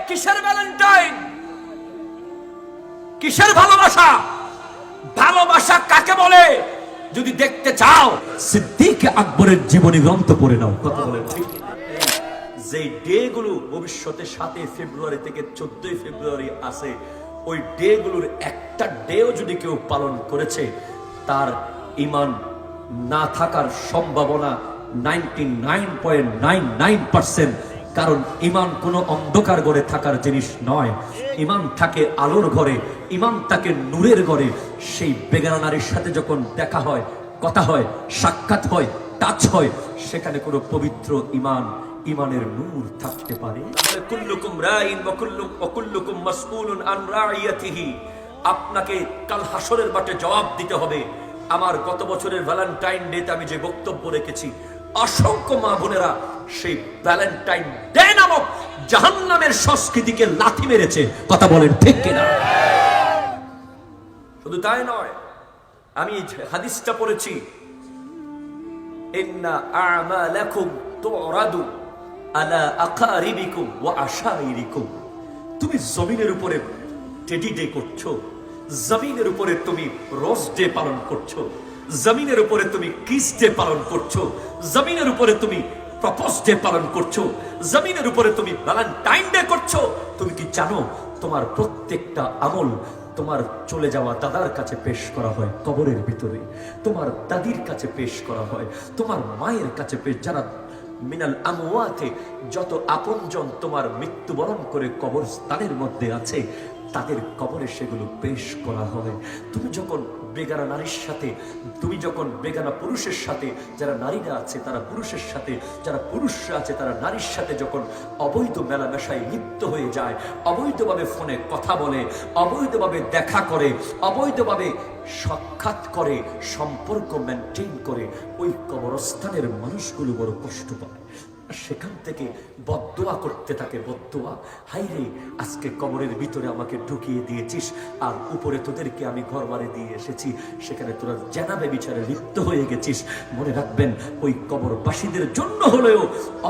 কিসের ভ্যালেন্টাইন, কিসের ভালোবাসা? ভালোবাসা কাকে বলে যদি দেখতে চাও, সিদ্দিক আকবরের জীবনী গ্রন্থ পড়ে নাও। কথা বলে ঠিক। যে ডে গুলো ভবিষ্যতে 7 ফেব্রুয়ারি থেকে 14 ফেব্রুয়ারি আছে, ওই ডে গুলোর একটা ডেও যদি কেউ পালন করেছে, তার ঈমান না থাকার সম্ভাবনা 99.99%। কারণ ঈমান কোনো অন্ধকার ঘরে থাকার জিনিস নয়, ঈমান থাকে আলোর ঘরে, ঈমান থাকে নূরের ঘরে। সেই বেগানা নারীর সাথে যখন দেখা হয়, কথা হয়, সাক্ষাৎ হয়, টাচ হয়, সেখানে কোনো পবিত্র ঈমান, ঈমানের নূর থাকতে পারে। কুল্লুকুম রাইন ওয়া কুল্লুকুম মাসউলুন আন রাইয়াতিহি। আপনাকে কাল হাসরের মাঠে জবাব দিতে হবে। আমার গত বছরের ভ্যালেন্টাইন ডেতে আমি যে বক্তব্য রেখেছি, অসংখ্য মা বোনেরা সেই ভ্যালেন্টাইন ডে নামক জাহান্নামের সংস্কৃতিকে লাথি মেরেছে। কথা বলেন ঠিক কিনা? শুধু তাই নয়, আমি হাদিসটা পড়েছি, ইন্না আ'মালাকুম তুরাদু আলা আকারিবিকুম ওয়া আশাইরিকুম। তুমি জমিনের উপরে টেডি ডে করছো, জমিনের উপরে তুমি রোজ ডে পালন করছো, জমিনের উপরে তুমি কিস ডে পালন করছো, জমিনের উপরে তুমি প্রপোজ ডে পালন করছো, জমিনের উপরে তুমি ভ্যালেন্টাইন ডে করছো। তুমি কি জানো তোমার প্রত্যেকটা আমল তোমার চলে যাওয়া দাদার কাছে পেশ করা হয় কবরের ভিতরে, তোমার দাদির কাছে পেশ করা হয়, তোমার মায়ের কাছে পেশ, যারা মিনাল আমওয়াতে, যত আপনজন তোমার মৃত্যুবরণ করে কবরস্থানের মধ্যে আছে, তাদের কবরে সেগুলো পেশ করা হয়। তুমি যখন বেগানা নারীর সাথে, তুমি যখন বেগানা পুরুষের সাথে, যারা নারীরা আছে তারা পুরুষের সাথে, যারা পুরুষরা আছে তারা নারীর সাথে যখন অবৈধ মেলামেশায় লিপ্ত হয়ে যায়, অবৈধভাবে ফোনে কথা বলে, অবৈধভাবে দেখা করে, অবৈধভাবে সাক্ষাৎ করে, সম্পর্ক মেনটেন করে, ওই কবরস্থানের মানুষগুলো বড় কষ্ট পায়। সেখান থেকে বদদোয়া করতে থাকে, বদদোয়া, হাইরে আজকে কবরের ভিতরে আমাকে ঢুকিয়ে দিয়েছিস, আর উপরে তোদেরকে আমি ঘর বাড়ি দিয়ে এসেছি, সেখানে তোরা জানাবে বিচারে লিপ্ত হয়ে গেছিস। মনে রাখবেন, ওই কবরবাসীদের জন্য হলেও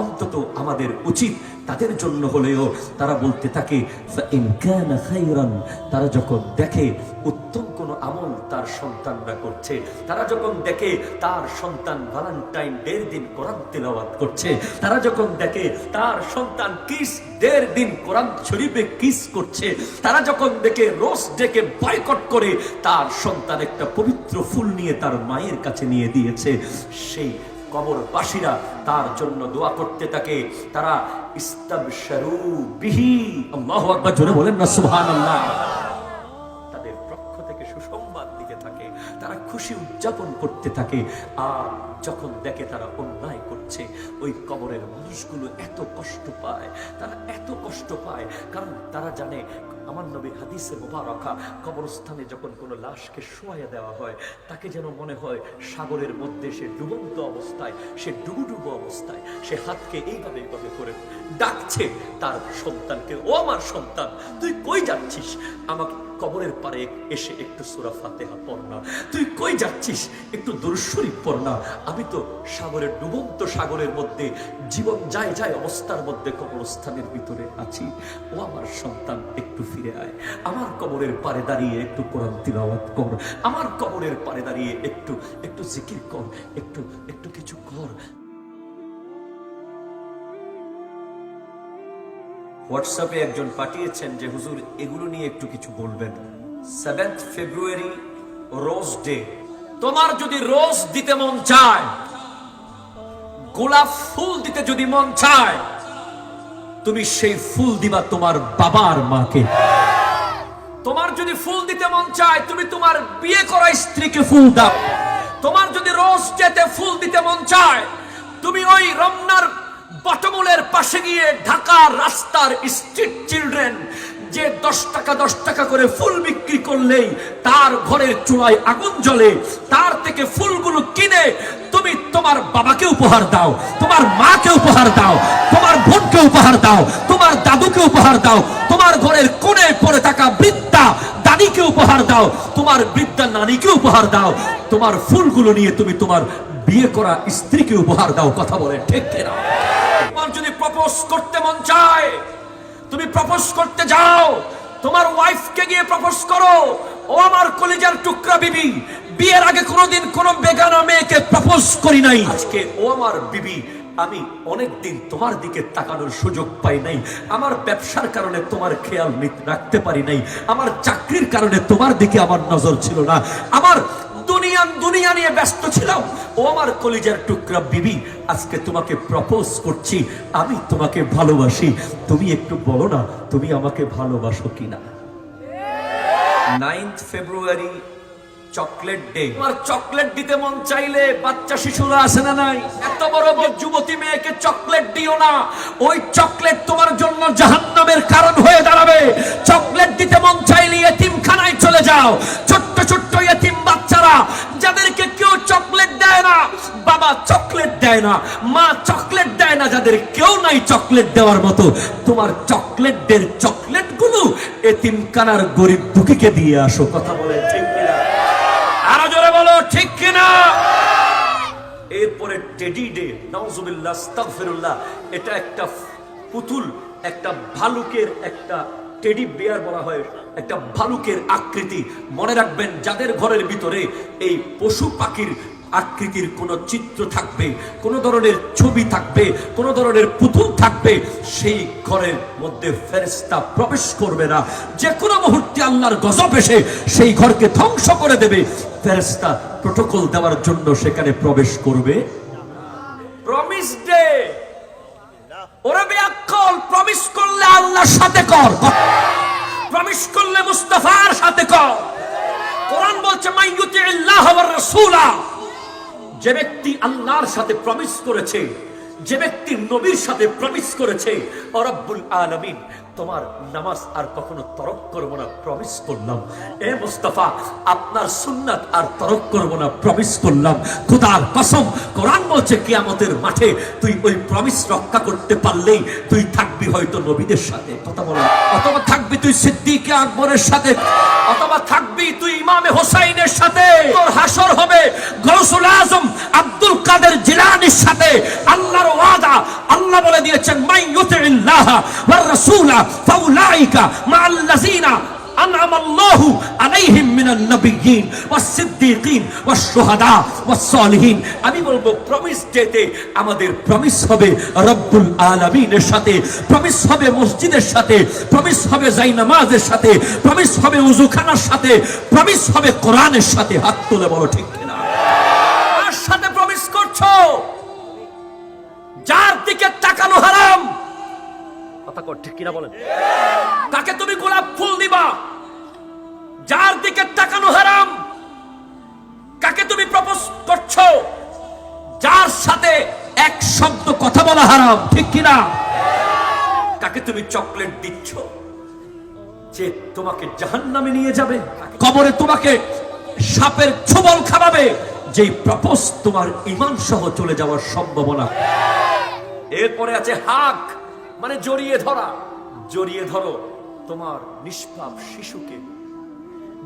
অন্তত আমাদের উচিত, তাদের জন্য হলেও তারা বলতে থাকে ফাইন কানা খাইরান। তারা যখন দেখে উত্তম কোন আমল তার সন্তানরা করছে, তারা যখন দেখে তার সন্তান ভ্যালেন্টাইন ডের দিন কোরআন তিলাওয়াত করছে, তারা যখন দেখে তার সন্তান কিস ডের দিন কোরআন শরীফে কিস করছে, তারা যখন দেখে রোজ ডেকে বয়কট করে তার সন্তান একটা পবিত্র ফুল নিয়ে তার মায়ের কাছে নিয়ে দিয়েছে, সেই কবরবাসীরা তার জন্য দোয়া করতে থাকে। তারা ইস্তাবশারু বিহি, আল্লাহু আকবার, জোরে বলেন না সুবহানাল্লাহ। তাদের পক্ষ থেকে সুসংবাদ দিতে থাকে, তারা খুশি উদযাপন করতে থাকে। আর যখন দেখে তারা অন্যায় করছে, ওই কবরের মানুষগুলো এত কষ্ট পায়, তারা এত কষ্ট পায়, কারণ তারা জানে আমার নবীর হাদিসে মুবারাকা, কবরস্থানে যখন কোনো লাশকে শোয়াইয়া দেওয়া হয়, তাকে যেন মনে হয় সাগরের মধ্যে সে ডুবন্ত অবস্থায়, সে ডুবুডুবু অবস্থায়, সে হাতকে এইভাবে এইভাবে করে ডাকছে তার সন্তানকে, ও আমার সন্তান তুই কই যাচ্ছিস, আমাকে কবরের পারে এসে একটু সূরা ফাতিহা পড় না, তুই কই যাচ্ছিস একটু দুরূদ শরীফ পড় না, আমি তো সাগরের ডুবন্ত সাগরের মধ্যে জীবন যায় যায় অবস্থার মধ্যে কবরস্থানের ভিতরে আছি, ও আমার সন্তান একটু ফিরে আয়, আমার কবরের পারে দাঁড়িয়ে একটু কোরআন তিলাওয়াত কর, আমার কবরের পারে দাঁড়িয়ে একটু একটু জিকির কর, একটু একটু কিছু কর। হোয়াটসঅ্যাপে একজন পাঠিয়েছেন যে হুজুর এগুলো নিয়ে একটু কিছু বলবেন। 7 ফেব্রুয়ারি রোজ ডে, তোমার যদি রোজ দিতে মন চায়, গোলাপ ফুল দিতে যদি মন চায়, তুমি সেই ফুল দিবা তোমার বাবার মাকে। তোমার যদি ফুল দিতে মন চায়, তুমি তোমার বিয়ে করা স্ত্রীকে ফুল দাও। তোমার যদি রোজ ডেতে ফুল দিতে মন চায়, তুমি ওই রমনার বটমূলের পাশে গিয়ে ঢাকার রাস্তার স্ট্রিট চিলড্রেন যে 10 টাকা করে ফুল বিক্রি করলেই তার ঘরের চুলায় আগুন জ্বলে, তার থেকে ফুলগুলো কিনে তুমি তোমার বাবাকে উপহার দাও, তোমার মাকে উপহার দাও, তোমার বোনকে উপহার দাও, তোমার দাদুকে উপহার দাও, তোমার ঘরের কোণে পড়ে থাকা বৃদ্ধা দাদিকে উপহার দাও, তোমার বৃদ্ধা নানীকে উপহার দাও, তোমার ফুলগুলো নিয়ে তুমি তোমার বিয়ে করা স্ত্রীকে উপহার দাও। কথা বলে ঠিক কিনা? তোমার যদি প্রপোজ করতে মন চায়, তুমি প্রপোজ করতে যাও, তোমার ওয়াইফকে গিয়ে প্রপোজ করো। ও আমার কলিজার টুকরা বিবি, বিয়ের আগে কোনোদিন কোনো বেগানা মেয়েকে প্রপোজ করি নাই। আজকে ও আমার বিবি, আমি অনেকদিন তোমার দিকে তাকানোর সুযোগ পাই নাই। আমার ব্যবসার কারণে তোমার খেয়াল রাখতে পারি নাই, আমার চাকরির কারণে তোমার দিকে আমার নজর ছিল না, আমার দুনিয়া নিয়ে ব্যস্ত ছিলাম। ও আমার কলিজার টুকরা বিবি, আজকে তোমাকে প্রপোজ করছি, আমি তোমাকে ভালোবাসি। তুমি একটু বলো না, তুমি আমাকে ভালোবাসো কিনা? 9 ফেব্রুয়ারি চকলেট ডে। তোমার চকলেট দিতে মন চাইলে বাচ্চা শিশুরা আসে না নাই, এত বড় যুবতী মেয়েকে চকলেট দিও না। ওই চকলেট তোমার জন্য জাহান্নামের কারণ হয়ে দাঁড়াবে। চকলেট দিতে মন চাইলে এতিমখানায় চলে যাও। ছোট্ট ছোট্ট এতিম বাচ্চারা, যাদেরকে কেউ চকলেট দেয় না, বাবা চকলেট দেয় না, মা চকলেট দেয় না, যাদের কেউ নাই চকলেট দেওয়ার মতো, তোমার চকলেটদের চকলেটগুলো এতিমখানার গরিব দুঃখীকে দিয়ে আসো। কথা বলে ঠিক কিনা? আরো জোরে বলো ঠিক কিনা? এরপরে টেডি ডে, নাউজুবিল্লাহ, আস্তাগফিরুল্লাহ। এটা একটা পুতুল, একটা ভালুকের একটা টেডি বিয়ার বলা হয়, একটা ভালুকের আকৃতি। মনে রাখবেন, যাদের ঘরের ভিতরে এই পশু পাখির আকৃতির কোন চিত্র থাকবে, কোন ধরনের ছবি থাকবে, কোন ধরনের পুতুল থাকবে, সেই ঘরের মধ্যে ফেরেশতা প্রবেশ করবে না। যে কোনো মুহূর্তে আল্লাহর গজব এসে সেই ঘরকে ধ্বংস করে দেবে। ফেরেশতা প্রটোকল দেওয়ার জন্য সেখানে প্রবেশ করবে। প্রমিস ডে, ওরে বেয়াক্কল, প্রমিস করলে আল্লাহর সাথে কর, প্রমিস করলে মুস্তাফার সাথে কর। কোরআন বলছে, মাইয়ুতিল্লাহ ওয়ার রাসূলা, যে ব্যক্তি আল্লাহর সাথে প্রমিস করেছে, যে ব্যক্তি নবীর সাথে প্রমিস করেছে, ও রব্বুল আলামিন, তোমার নামাজ আর কখনো তরক করব না, প্রমিস করলাম। এ মুস্তাফা, আপনার সুন্নাত আর তরক করব না, প্রমিস করলাম। খোদার কসম, কোরআন বলছে কিয়ামতের মাঠে তুই ওই প্রমিস রক্ষা করতে পারলেই তুই থাকবি হয়তো নবীদের সাথে। কথা বলো। অথবা থাকবি তুই সিদ্দিক আকবরের সাথে, অথবা থাকবি তুই ইমামে হোসাইনের সাথে। তোর হাসর হবে গৌসুল আজম আব্দুল কাদের জিলানীর সাথে। আল্লাহর ওয়াদা, আল্লাহ বলে দিয়েছেন, মাইয়ুতিল্লাহ ওয়ার রাসূলা ফাউলাইকা মাআল্লাযিনা আনআমাল্লাহু আলাইহিম মিনান নাবিয়্যিন ওয়াস সিদ্দীকিন ওয়াস শুহাদা ওয়াস সালিহিন। আমি বলবো, প্রমিস ডেতে আমাদের প্রমিস হবে রব্বুল আলামিনের সাথে, প্রমিস হবে মসজিদের সাথে, প্রমিস হবে জায়নামাজের সাথে, প্রমিস হবে ওযুখানার সাথে, প্রমিস হবে কোরআনের সাথে। হাত তুলে বলো ঠিক কিনা? কার সাথে প্রমিস করছো? যার দিকে তাকানো হারাম। কথা কর ঠিক কিনা বলেন? কাকে তুমি গোলাপ ফুল দিবা? যার দিকে তাকানো হারাম। কাকে তুমি প্রপোজ করছো? যার সাথে এক শব্দ কথা বলা হারাম। ঠিক কিনা? কাকে তুমি চকলেট দিচ্ছ যে তোমাকে জাহান্নামে নিয়ে যাবে, কবরে তোমাকে সাপের ছোবল খাওয়াবে, যেই প্রপোজ তোমার ঈমান সহ চলে যাওয়ার সম্ভাবনা। এরপরে আছে হাক, মানে জড়িয়ে ধরা। জড়িয়ে ধরো তোমার নিষ্পাপ শিশুকে,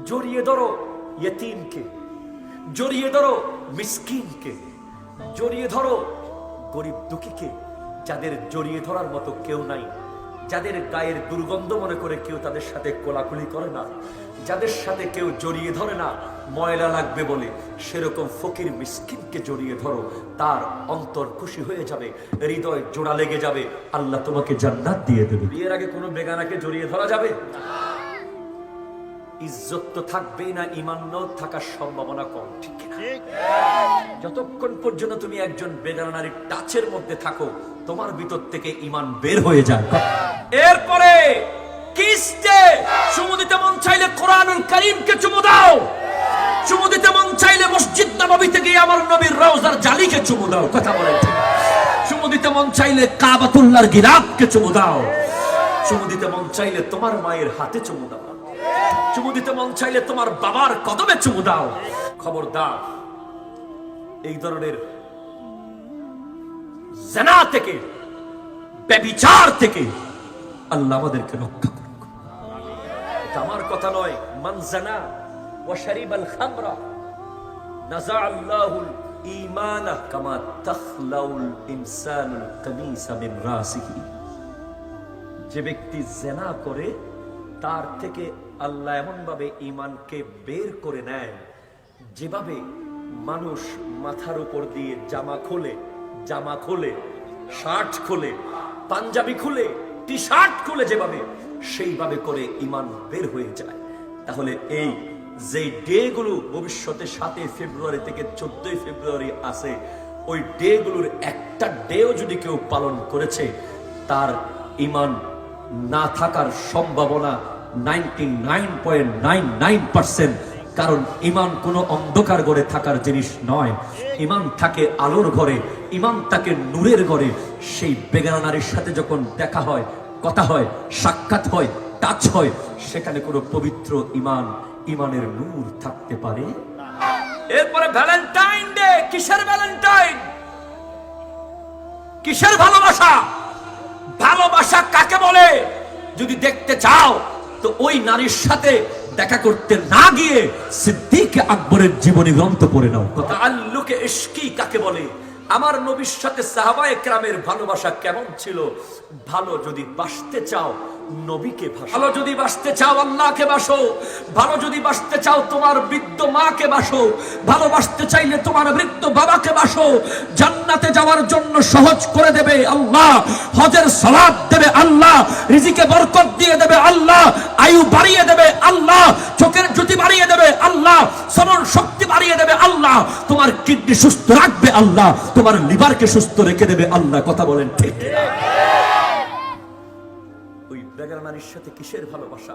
জড়িয়ে ধরো ইয়েতিমকে, জড়িয়ে ধরো মিসকিনকে, জড়িয়ে ধরো গরিব দুঃখীকে, যাদের জড়িয়ে ধরার মতো কেউ নাই, যাদের গায়ের দুর্গন্ধ মনে করে কেউ তাদের সাথে কোলাকুলি করে না, যাদের সাথে কেউ জড়িয়ে ধরে না ময়লা লাগবে বলে, সেরকম ফকির মিসকিনকে জড়িয়ে ধরো। তার অন্তর খুশি হয়ে যাবে, হৃদয় জোড়া লেগে যাবে, আল্লাহ তোমাকে জান্নাত দিয়ে দেবে। বিয়ের আগে কোনো বেগানাকে জড়িয়ে ধরা যাবে? ইজ্জত তো থাকবেই না, ঈমান থাকার সম্ভাবনা কম। ঠিক কিনা? যতক্ষণ পর্যন্ত তুমি একজন বেগানা নারীর টাচের মধ্যে থাকো, তোমার ভিতর থেকে ঈমান বের হয়ে যায়। এরপরে কিস ডে, চুমু দিতে মন চাইলে কোরআনুল কারীমকে চুমু দাও। চুমু দিতে মন চাইলে মসজিদ নববী থেকে আমার নবীর রওজার জালিকে চুমু দাও। কথা বলেন ঠিক? চুমু দিতে মন চাইলে কাবাতুল্লাহর গিরাবকে চুমু দাও। চুমু দিতে মন চাইলে তোমার মায়ের হাতে চুমু দাও। চুমু দিতে মন চাইলে তোমার বাবার কদমে চুমু দাও। খবরদার, এই ধরনের জিনা থেকে, ব্যভিচার থেকে আল্লাহ আমাদেরকে রক্ষা করুক। এটা আমার কথা নয়। মান জানা ওয়া শারিবাল খামরা নাযা আল্লাহুল ঈমানা কামা তাখলাউল ইনসানুল কামিসা মিন রাসিহি। যে ব্যক্তি জেনা করে তার থেকে আল্লাহ এমন ভাবে ঈমানকে বের করে নেয়, যেভাবে মানুষ মাথার উপর দিয়ে জামা খোলে, শার্ট খোলে, পাঞ্জাবি খুলে, টি শার্ট খুলে, যেভাবে সেইভাবে করে ঈমান বের হয়ে যায়। তাহলে এই যে ডে গুলো ভবিষ্যতে 7 ফেব্রুয়ারি থেকে 14 ফেব্রুয়ারি আছে, ওই ডে গুলোর একটা ডেও যদি কেউ পালন করেছে, তার ঈমান না থাকার সম্ভাবনা 99.99%। কারণ ঈমান কোনো অন্ধকার ঘরে থাকার জিনিস নয়, ঈমান থাকে আলোর ঘরে, ঈমান থাকে নূরের ঘরে। সেই বেগানা নারীর সাথে যখন দেখা হয়, কথা হয়, সাক্ষাৎ হয়, টাচ হয়, সেখানে কোনো পবিত্র ঈমানের নূর থাকতে পারে। এরপরে ভ্যালেন্টাইন ডে। কিসের ভ্যালেন্টাইন? কিসের ভালোবাসা? ভালোবাসা কাকে বলে যদি দেখতে চাও, তো ওই নারীর সাথে দেখা করতে না গিয়ে সিদ্দিক আকবরের জীবনী গ্রন্থ পড়ে নাও। তাআল্লুকে ইশকি কাকে বলে? আমার নবীর সাথে সাহাবায়ে কেরামের ভালোবাসা কেমন ছিল? ভালো যদি বাসতে চাও নবীকে ভাসো, ভালো যদি বাসতে চাও আল্লাহকে বাসো, ভালো যদি বাসতে চাও তোমার বৃদ্ধ মাকে বাসো, ভালোবাসতে চাইলে তোমার বৃদ্ধ বাবাকে বাসো। জান্নাতে যাওয়ার জন্য সহজ করে দেবে আল্লাহ, হজের সালাত দেবে আল্লাহ, রিজিকে বরকত দিয়ে দেবে আল্লাহ, আয়ু বাড়িয়ে দেবে আল্লাহ, চোখের জ্যোতি বাড়িয়ে দেবে আল্লাহ, স্মরণ শক্তি বাড়িয়ে দেবে আল্লাহ, তোমার কিডনি সুস্থ রাখবে আল্লাহ, তোমার লিভারকে সুস্থ রেখে দেবে আল্লাহ। কথা বলেন ঠিক? ওই বেগানা নারীর সাথে কিসের ভালোবাসা?